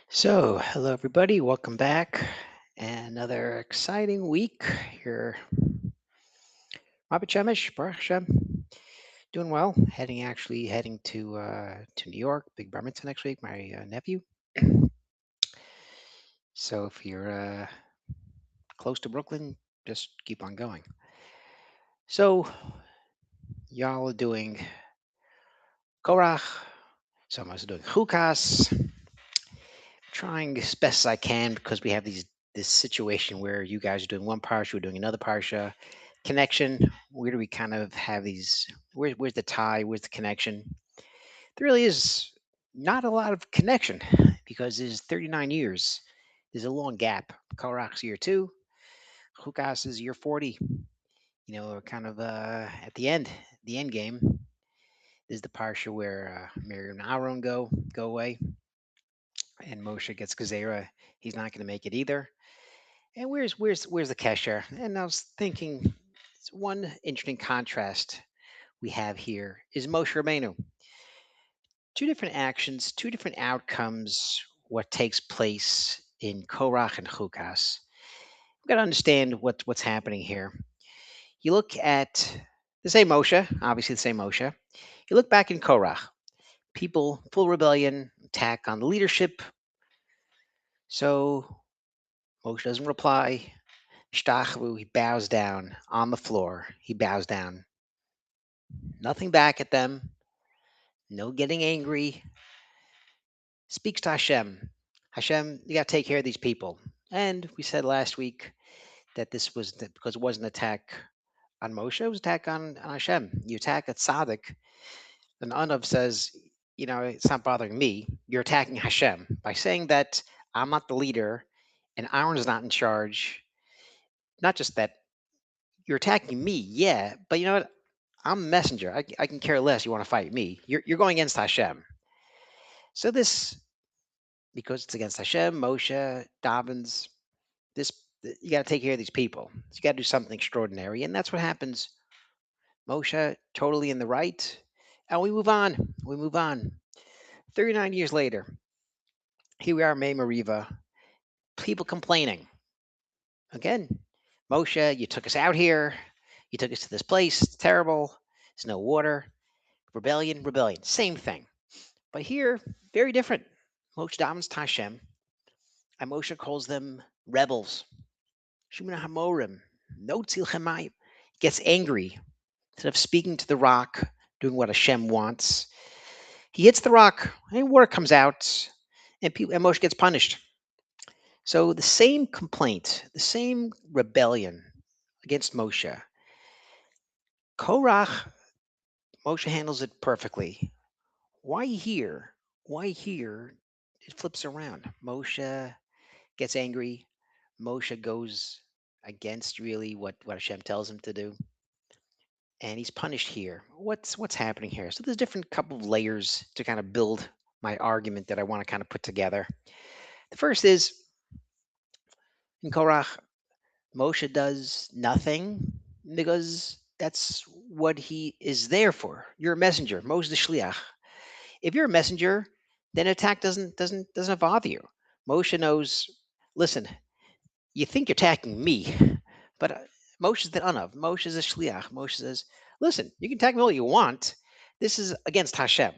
So, hello everybody, welcome back. Another exciting week here. Robert Shemish, Baruch Hashem, doing well. Heading to New York, big bar mitzvah next week. My nephew. So if you're close to Brooklyn, just keep on going. So y'all are doing Korach. Some of us are doing chukas. Trying as best as I can because we have this situation where you guys are doing one parsha, we're doing another parsha. Connection. Where do we kind of have these? Where's the tie? Where's the connection? There really is not a lot of connection because there's 39 years. There's a long gap. Korach's year two. Chukas is year 40. We're kind of at the end game. This is the parsha where Miriam and Aaron go away, and Moshe gets Gezerah. He's not going to make it either. And where's the kesher? And I was thinking, it's one interesting contrast we have here is Moshe Rabbeinu. Two different actions, two different outcomes. What takes place in Korach and Chukas? We've got to understand what's happening here. You look at the same Moshe, obviously the same Moshe. You look back in Korach, people full rebellion, attack on the leadership. So Moshe doesn't reply. Shtachu, he bows down on the floor. He bows down. Nothing back at them. No getting angry. Speaks to Hashem. Hashem, you got to take care of these people. And we said last week that because it wasn't an attack on Moshe, it was an attack on Hashem. You attack a tzaddik, and Anav says, it's not bothering me. You're attacking Hashem by saying that I'm not the leader and Aaron's not in charge. Not just that you're attacking me, yeah, but you know what? I'm a messenger. I can care less. You want to fight me? You're going against Hashem. So this, because it's against Hashem, Moshe, Dobbins, this you got to take care of these people. So you got to do something extraordinary, and that's what happens. Moshe totally in the right, and we move on. We move on. 39 years later, here we are, May Mariva. People complaining again. Moshe, you took us out here. You took us to this place. It's terrible. There's no water. Rebellion, rebellion. Same thing. But here, very different. Moshe Daven's Tashem, and Moshe calls them rebels. Shimon Hamorim, no tzil chemayim. Gets angry. Instead of speaking to the rock, doing what Hashem wants, he hits the rock, and water comes out, and Moshe gets punished. So the same complaint, the same rebellion against Moshe. Korach, Moshe handles it perfectly. Why here? Why here? It flips around. Moshe gets angry. Moshe goes against really what Hashem tells him to do, and he's punished here. What's happening here? So there's different couple of layers to kind of build my argument that I want to kind of put together. The first is in Korach, Moshe does nothing because that's what he is there for. You're a messenger. Moshe the shliach. If you're a messenger, then attack doesn't bother you. Moshe knows. Listen, you think you're attacking me, but Moshe's the Anav. Moshe's a shliach. Moshe says, listen, you can attack me all you want. This is against Hashem.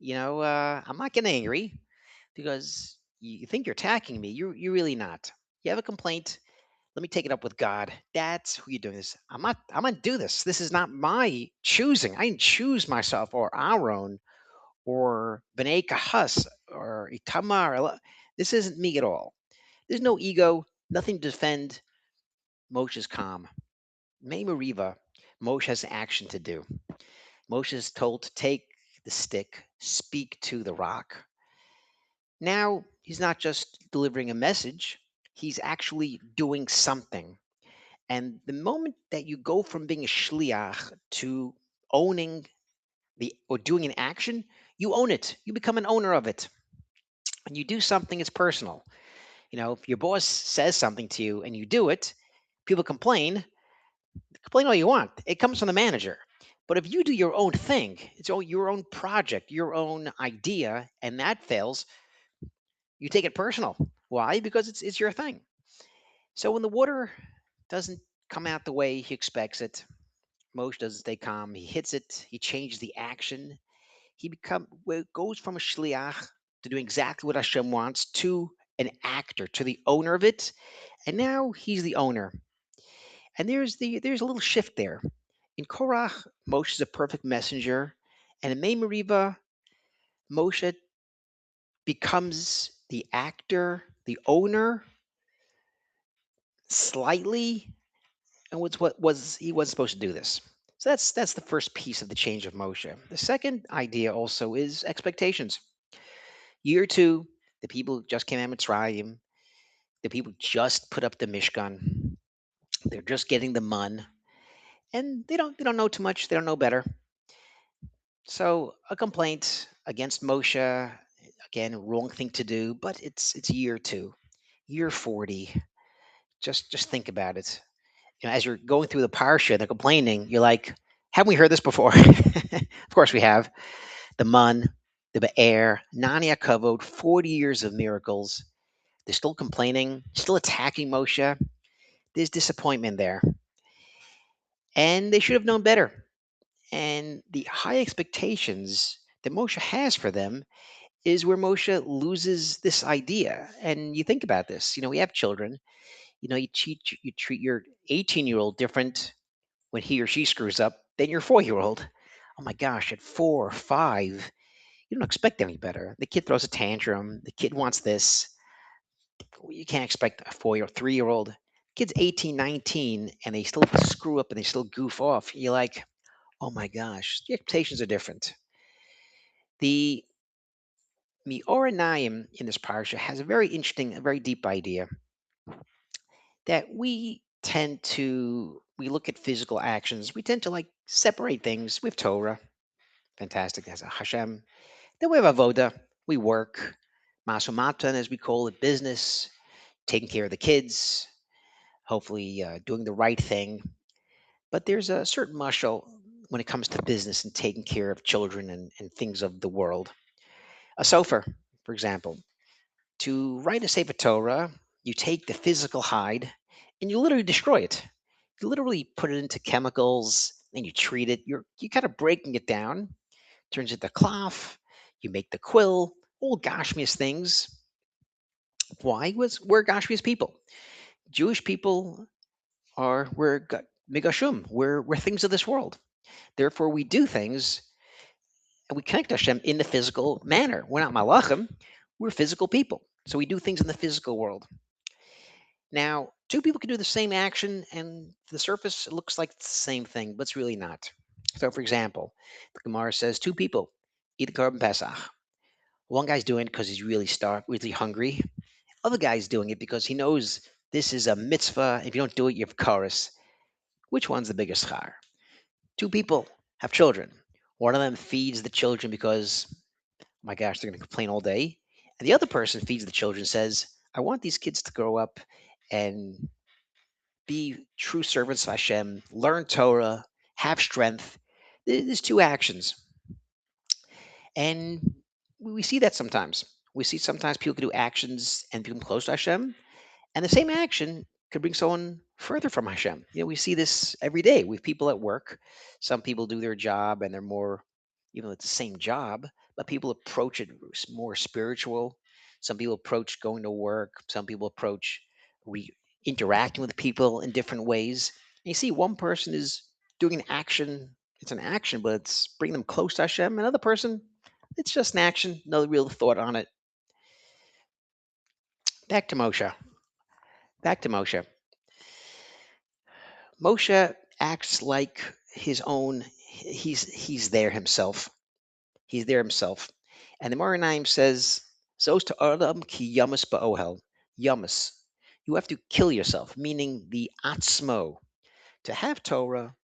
I'm not getting angry because you think you're attacking me. You're really not. You have a complaint. Let me take it up with God. That's who you're doing this. I'm gonna do this. This is not my choosing. I didn't choose myself or Aaron or B'nai Kahas or Itamar. This isn't me at all. There's no ego, nothing to defend. Moshe's calm. May Mariva, Moshe has action to do. Moshe is told to take the stick, speak to the rock. Now he's not just delivering a message, he's actually doing something. And the moment that you go from being a shliach to owning or doing an action, you own it. You become an owner of it. And you do something, it's personal. If your boss says something to you and you do it, people complain all you want. It comes from the manager. But if you do your own thing, it's all your own project, your own idea, and that fails, You take it personal. Why? Because it's your thing. So when the water doesn't come out the way he expects it, Moshe doesn't stay calm. He hits it. He changes the action. Goes from a shliach to doing exactly what Hashem wants to an actor, to the owner of it, and now he's the owner. And there's a little shift there. In Korach, Moshe is a perfect messenger, and in Mei Meriva, Moshe becomes the actor, the owner, slightly, and what was he wasn't supposed to do this. So that's the first piece of the change of Moshe. The second idea also is expectations. Year two, the people just came out of Mitzrayim. The people just put up the Mishkan. They're just getting the mun, and they don't know too much. They don't know better. So a complaint against Moshe, again, wrong thing to do, but it's year two, year 40. Just think about it. As you're going through the parsha, they're complaining. You're like, haven't we heard this before? Of course we have. The mun, the be'er, Nani Kavod, 40 years of miracles. They're still complaining, still attacking Moshe. There's disappointment there. And they should have known better. And the high expectations that Moshe has for them is where Moshe loses this idea. And you think about this. We have children. You treat your 18-year-old different when he or she screws up than your 4-year-old. Oh my gosh, at 4 or 5, you don't expect any better. The kid throws a tantrum. The kid wants this. Well, you can't expect a 4 or 3-year-old. Kid's 18, 19, and they still screw up and they still goof off. You're like, oh my gosh, the expectations are different. The Mior Naim in this parsha has a very interesting, a very deep idea that we look at physical actions, we tend to like separate things with Torah. Fantastic. That's a Hashem. Then we have Avoda. We work. Masumatan, as we call it, business, taking care of the kids, hopefully doing the right thing. But there's a certain mashal when it comes to business and taking care of children and things of the world. A sofer, for example. To write a Sefer Torah, you take the physical hide and you literally destroy it. You literally put it into chemicals and you treat it. You kind of breaking it down, turns into cloth. You make the quill, all Gashmias things. Why? We're Gashmias people. Jewish people we're Migashum. We're things of this world. Therefore, we do things and we connect Hashem in the physical manner. We're not malachim. We're physical people. So we do things in the physical world. Now, two people can do the same action, and the surface it looks like it's the same thing, but it's really not. So, for example, the Gemara says two people eat the korban pesach. One guy's doing it because he's really starved, really hungry. Other guy's doing it because he knows this is a mitzvah. If you don't do it, you have chorus. Which one's the biggest schar? Two people have children. One of them feeds the children because, oh my gosh, they're going to complain all day. And the other person feeds the children, says, I want these kids to grow up and be true servants of Hashem, learn Torah, have strength. There's two actions. And we see that sometimes. We see sometimes people can do actions and become close to Hashem, and the same action could bring someone further from Hashem. We see this every day with people at work. Some people do their job and they're more, even though it's the same job, but people approach it more spiritual. Some people approach going to work. Some people approach re- interacting with people in different ways. And you see, one person is doing an action. It's an action, but it's bringing them close to Hashem. Another person, it's just an action, no real thought on it. Back to Moshe. Back to Moshe. Moshe acts like his own. He's there himself. He's there himself. And the Moranaim says, "Zos to Adam ki yamas ba'ohel." Yamas. You have to kill yourself, meaning the atzmo. To have Torah,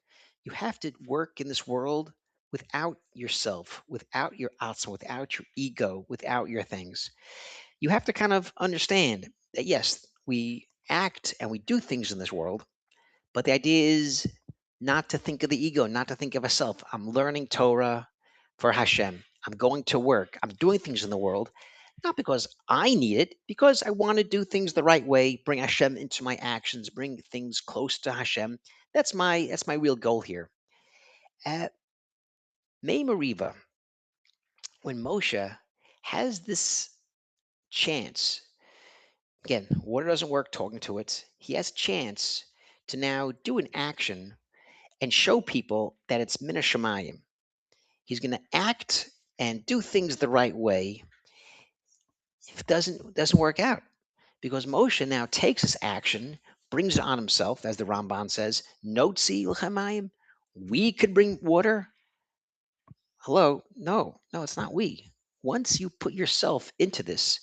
you have to work in this world without yourself, without your atzmo, without your ego, without your things. You have to kind of understand that yes, we act and we do things in this world, but the idea is not to think of the ego, not to think of a self. I'm learning Torah for Hashem. I'm going to work. I'm doing things in the world. Not because I need it, because I want to do things the right way, bring Hashem into my actions, bring things close to Hashem. That's my real goal here. At May Mariva, when Moshe has this chance, again, water doesn't work, talking to it. He has a chance to now do an action and show people that it's Min Shemayim. He's going to act and do things the right way. If it doesn't work out, because Moshe now takes this action, brings it on himself, as the Ramban says, Notzi l'chamayim. We could bring water. Hello, no, it's not we. Once you put yourself into this,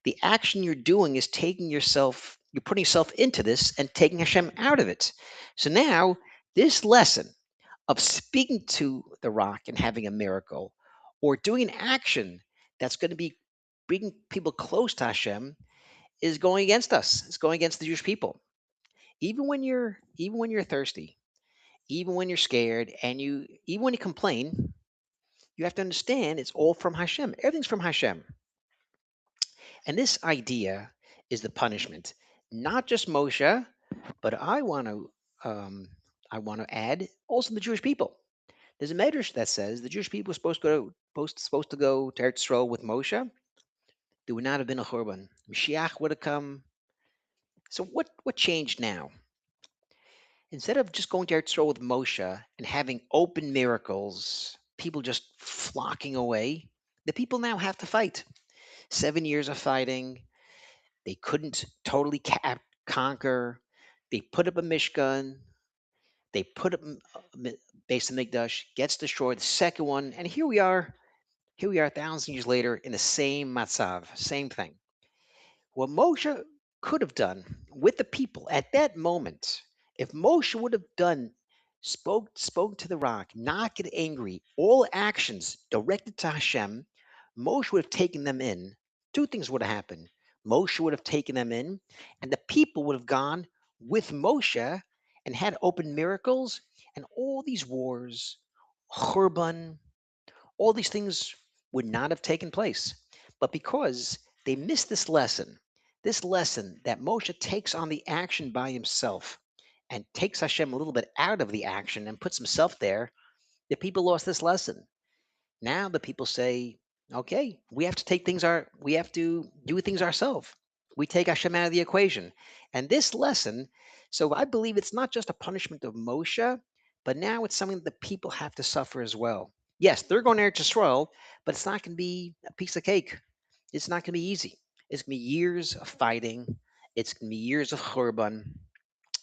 the action you're doing is you're putting yourself into this and taking Hashem out of it. So now this lesson of speaking to the rock and having a miracle, or doing an action that's going to be bringing people close to Hashem, is going against us. It's going against the Jewish people. Even when you're thirsty, even when you're scared, and even when you complain, you have to understand it's all from Hashem. Everything's from Hashem. And this idea is the punishment, not just Moshe, but I want to add also the Jewish people. There's a medrash that says the Jewish people were supposed to go to Eretz Yisrael with Moshe. There would not have been a Churban. Mashiach would have come. So what changed now? Instead of just going to Eretz Yisrael with Moshe and having open miracles, people just flocking away, the people now have to fight. 7 years of fighting. They couldn't totally conquer. They put up a Mishkan. They put up Beis Hamikdash, gets destroyed. The second one, and here we are. Here we are, 1,000 years later, in the same matzav, same thing. What Moshe could have done with the people at that moment, if Moshe would have spoke to the rock, not get angry, all actions directed to Hashem, Moshe would have taken them in. Two things would have happened. Moshe would have taken them in, and the people would have gone with Moshe and had open miracles, and all these wars, Churban, all these things would not have taken place. But because they missed this lesson that Moshe takes on the action by himself and takes Hashem a little bit out of the action and puts himself there, the people lost this lesson. Now the people say, okay, we have to do things ourselves. We take Hashem out of the equation. And this lesson, so I believe it's not just a punishment of Moshe, but now it's something that the people have to suffer as well. Yes, they're going there to Israel, but it's not going to be a piece of cake. It's not going to be easy. It's going to be years of fighting. It's going to be years of churban.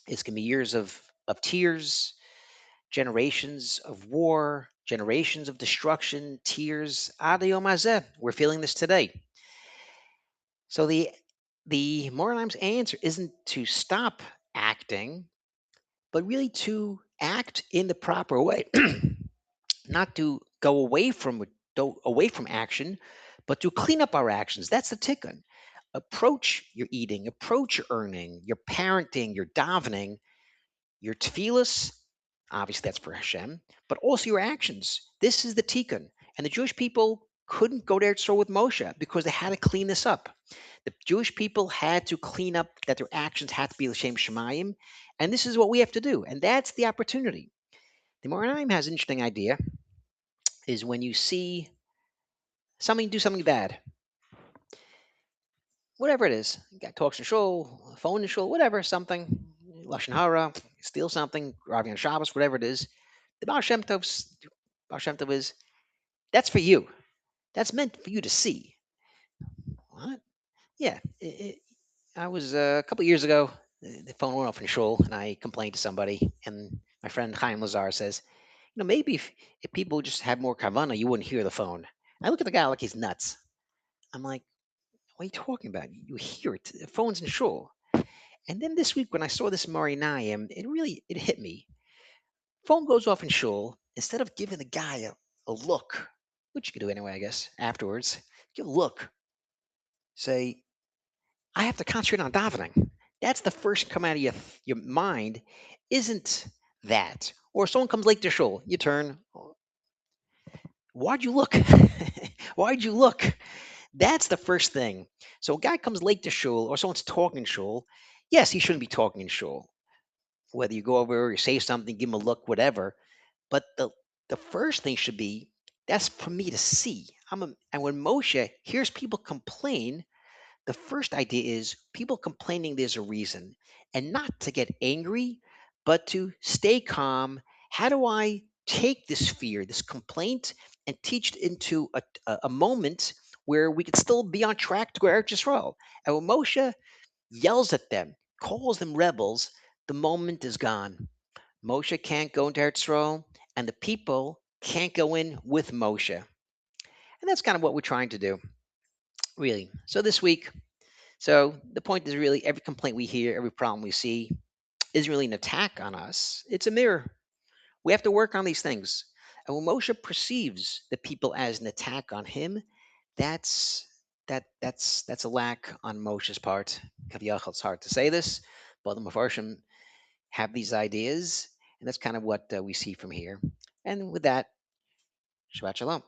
It's going to be years of tears, generations of war, generations of destruction, tears. Ad yom hazeh. We're feeling this today. So the Moranim's answer isn't to stop acting, but really to act in the proper way, not to go away from action, but to clean up our actions. That's the tikkun. Approach your eating, approach your earning, your parenting, your davening, your tefillas. Obviously, that's for Hashem, but also your actions. This is the tikkun. And the Jewish people couldn't go to Eretz Yisrael with Moshe because they had to clean this up. The Jewish people had to clean up that their actions had to be l'shem shemayim, and this is what we have to do. And that's the opportunity. The Moranim has an interesting idea: is when you see somebody do something bad, whatever it is, guy talks in shul, phone in shul, whatever, something, lashon hara, steal something, driving on Shabbos, whatever it is. The Baal Shem Tov is, that's for you. That's meant for you to see. What? Yeah. I was a couple of years ago. The phone went off in shul, and I complained to somebody. And my friend Chaim Lazar says, maybe if people just had more kavana, you wouldn't hear the phone. I look at the guy like he's nuts. I'm like, what are you talking about? You hear it. The phone's in shul. And then this week, when I saw this Mari Naim, it hit me. Phone goes off in shul. Instead of giving the guy a look, which you could do anyway, I guess, afterwards, give a look. Say, I have to concentrate on davening. That's the first come out of your mind, isn't that? Or someone comes late to shul, you turn. Why'd you look? Why'd you look? That's the first thing. So a guy comes late to shul or someone's talking in shul. Yes, he shouldn't be talking in shul. Whether you go over or you say something, give him a look, whatever. But the first thing should be that's for me to see. And when Moshe hears people complain, the first idea is people complaining there's a reason, and not to get angry, but to stay calm. How do I take this fear, this complaint, and teach it into a moment where we could still be on track to go Eretz Yisrael? And when Moshe yells at them, calls them rebels, the moment is gone. Moshe can't go into Eretz Yisrael, and the people can't go in with Moshe. And that's kind of what we're trying to do, really. So this week, so the point is really every complaint we hear, every problem we see isn't really an attack on us. It's a mirror. We have to work on these things. And when Moshe perceives the people as an attack on him, that's that's a lack on Moshe's part. Kaviyachal, it's hard to say this, but the Mepharshim have these ideas, and that's kind of what we see from here. And with that, Shabbat Shalom.